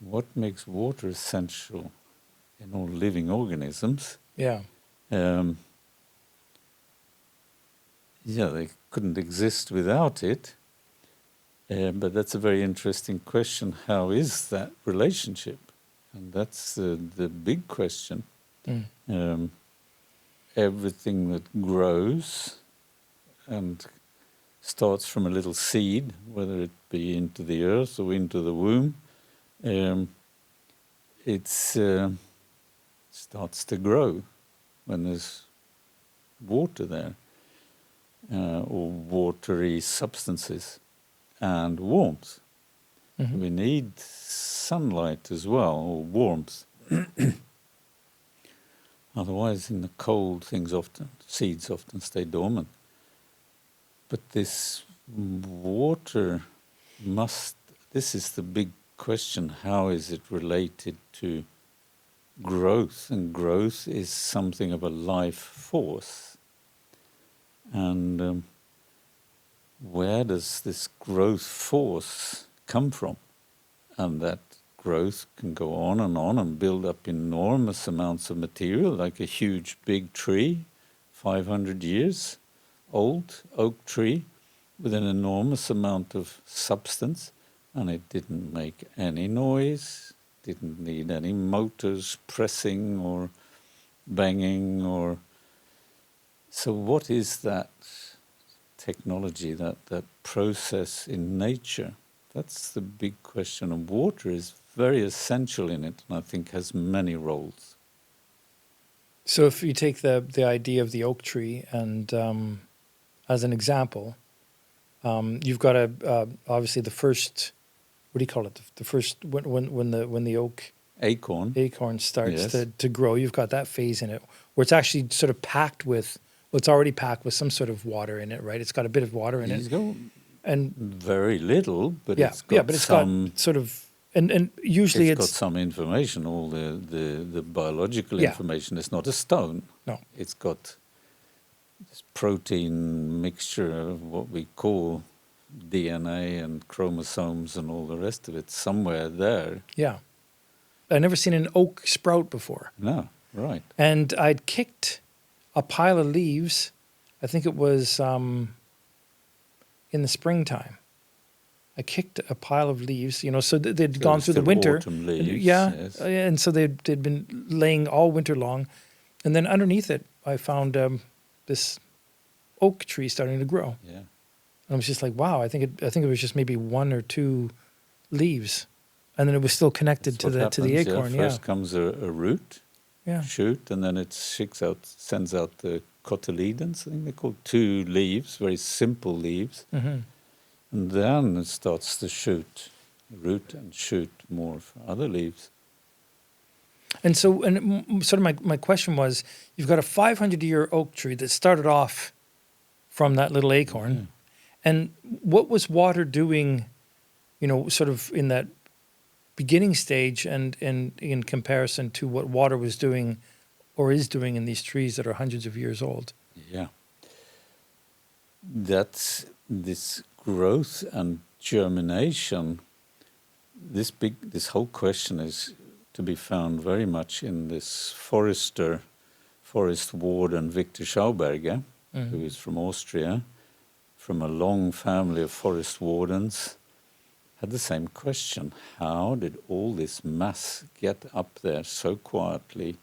what makes water essential in all living organisms? Yeah. They couldn't exist without it. But that's a very interesting question. How is that relationship? And that's the big question. Everything that grows and starts from a little seed, whether it be into the earth or into the womb, it starts to grow when there's water there, or watery substances, and warmth. Mm-hmm. We need sunlight as well, or warmth. Otherwise, in the cold, seeds often stay dormant. But this water this is the big question, how is it related to growth? And growth is something of a life force. And where does this growth force come from? And that growth can go on and build up enormous amounts of material, like a huge big tree, 500 years old oak tree, with an enormous amount of substance, and it didn't make any noise, didn't need any motors pressing or banging or... So what is that technology, that process in nature? That's the big question, and water is very essential in it, and I think has many roles. So if you take the idea of the oak tree and as an example, you've got obviously the first, what do you call it? The first when the oak acorn starts to grow, you've got that phase in it where it's actually sort of packed with, well, it's already packed with some sort of water in it, right? It's got a bit of water in it. And very little, but it's got got sort of, and usually it's got some information, all the biological information. It's not a stone. No. It's got this protein mixture of what we call DNA and chromosomes and all the rest of it somewhere there. Yeah. I'd never seen an oak sprout before. No, right. And I'd kicked a pile of leaves, I think it was in the springtime. I kicked a pile of leaves, so they'd gone through the winter. Autumn leaves, yes. And so they'd been laying all winter long. And then underneath it, I found this oak tree starting to grow. Yeah. And I was just like, wow, I think it was just maybe one or two leaves. And then it was still connected to the acorn. First comes a root, shoot, and then it sends out the cotyledons. I think they're called 2 leaves, very simple leaves. Mm-hmm. And then it starts to shoot, root and shoot more for other leaves. And so, sort of my question was, you've got a 500-year oak tree that started off from that little acorn. Mm-hmm. And what was water doing, sort of in that beginning stage and in comparison to what water was doing or is doing in these trees that are hundreds of years old? Yeah. That's this growth and germination. This whole question is to be found very much in this forest warden Victor Schauberger, mm-hmm. who is from Austria, from a long family of forest wardens, had the same question. How did all this mass get up there so quietly?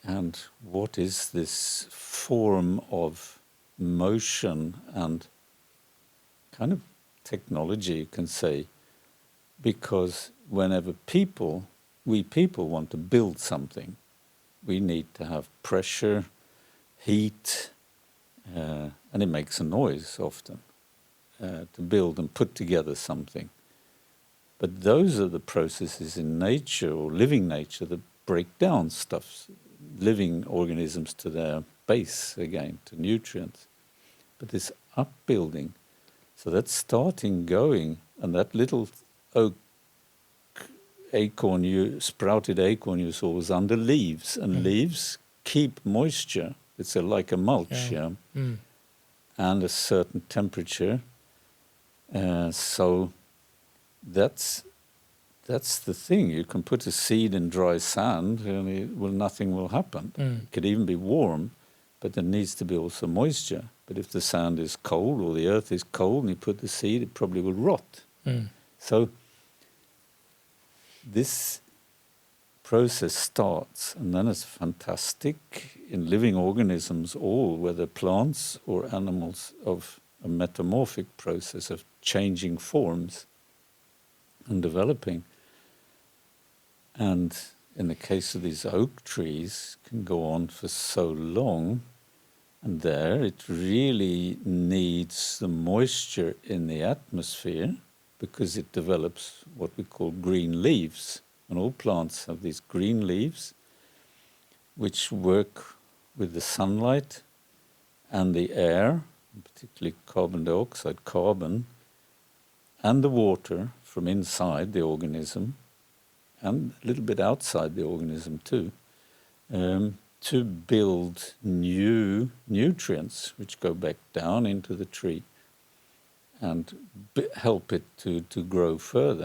And what is this form of motion and kind of technology, you can say? Because whenever we people want to build something, we need to have pressure, heat, and it makes a noise often. To build and put together something. But those are the processes in nature or living nature that break down stuff, living organisms to their base again, to nutrients. But this upbuilding, so that starting going, and that little oak sprouted acorn you saw was under leaves, and leaves keep moisture. It's like a mulch, and a certain temperature. So that's that's the thing. You can put a seed in dry sand and nothing will happen. It could even be warm, but there needs to be also moisture. But if the sand is cold or the earth is cold and you put the seed, it probably will rot. So this process starts, and then it's fantastic in living organisms, all, whether plants or animals, of a metamorphic process of changing forms and developing. And in the case of these oak trees, can go on for so long, and there it really needs the moisture in the atmosphere because it develops what we call green leaves. And all plants have these green leaves which work with the sunlight and the air, particularly carbon dioxide, carbon, and the water from inside the organism and a little bit outside the organism too, to build new nutrients which go back down into the tree and help it to grow further.